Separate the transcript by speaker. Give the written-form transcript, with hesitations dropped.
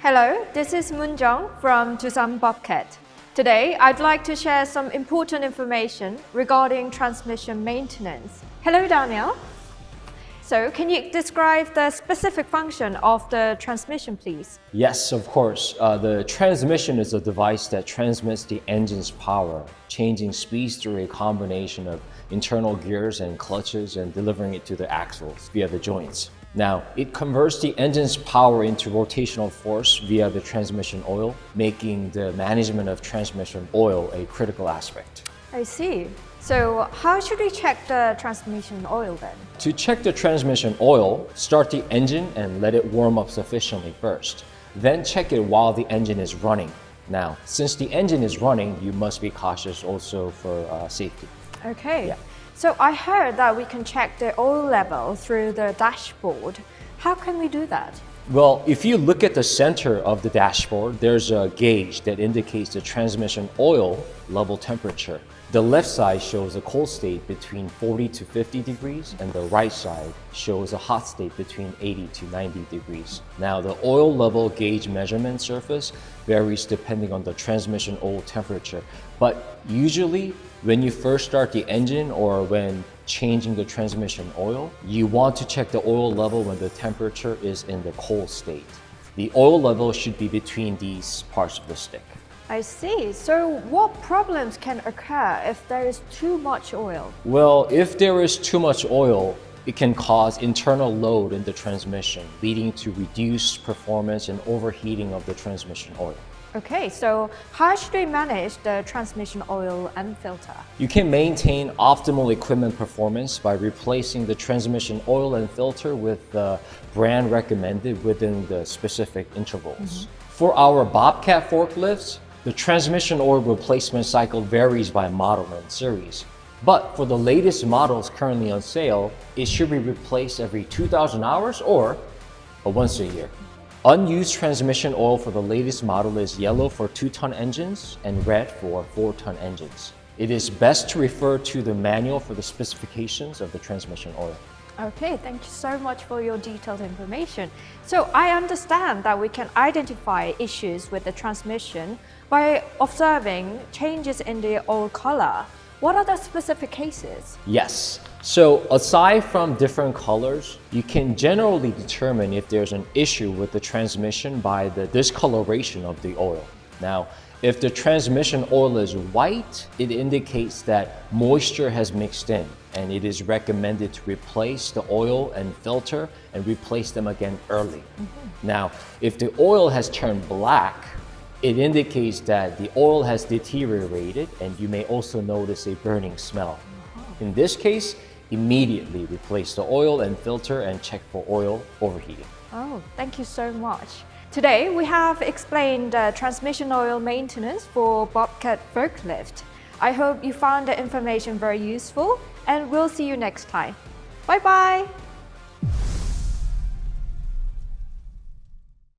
Speaker 1: Hello, this is Moon Jung from Doosan Bobcat. Today, I'd like to share some important information regarding transmission maintenance. Hello, Daniel. So, can you describe the specific function of the transmission, please?
Speaker 2: Yes, of course. The transmission is a device that transmits the engine's power, changing speeds through a combination of internal gears and clutches and delivering it to the axles via the joints. Now, it converts the engine's power into rotational force via the transmission oil, making the management of transmission oil a critical aspect.
Speaker 1: I see. So, how should we check the transmission oil then?
Speaker 2: To check the transmission oil, start the engine and let it warm up sufficiently first. Then check it while the engine is running. Now, since the engine is running, you must be cautious also for safety.
Speaker 1: Okay.
Speaker 2: Yeah.
Speaker 1: So, I heard that we can check the oil level through the dashboard. How can we do that?
Speaker 2: Well, if you look at the center of the dashboard, there's a gauge that indicates the transmission oil level temperature. The left side shows a cold state between 40 to 50 degrees, and the right side shows a hot state between 80 to 90 degrees. Now, the oil level gauge measurement surface varies depending on the transmission oil temperature, but usually when you first start the engine or when changing the transmission oil, you want to check the oil level when the temperature is in the cold state. The oil level should be between these parts of the stick.
Speaker 1: I see. So, what problems can occur if there is too much oil?
Speaker 2: Well, if there is too much oil, it can cause internal load in the transmission, leading to reduced performance and overheating of the transmission oil.
Speaker 1: Okay, so how should we manage the transmission oil and filter?
Speaker 2: You can maintain optimal equipment performance by replacing the transmission oil and filter with the brand recommended within the specific intervals. For our Bobcat forklifts, the transmission oil replacement cycle varies by model and series. But for the latest models currently on sale, it should be replaced every 2,000 hours or once a year. Unused transmission oil for the latest model is yellow for 2-ton engines and red for 4-ton engines. It is best to refer to the manual for the specifications of the transmission oil.
Speaker 1: Okay, thank you so much for your detailed information. So I understand that we can identify issues with the transmission by observing changes in the oil color. What are the specific cases?
Speaker 2: Yes. So aside from different colors, you can generally determine if there's an issue with the transmission by the discoloration of the oil. Now, if the transmission oil is white, it indicates that moisture has mixed in, and it is recommended to replace the oil and filter and replace them again early. Now, if the oil has turned black, it indicates that the oil has deteriorated, and you may also notice a burning smell. In this case, immediately replace the oil and filter and check for oil overheating.
Speaker 1: Oh, thank you so much. Today, we have explained transmission oil maintenance for Bobcat Forklift. I hope you found the information very useful, and we'll see you next time. Bye-bye!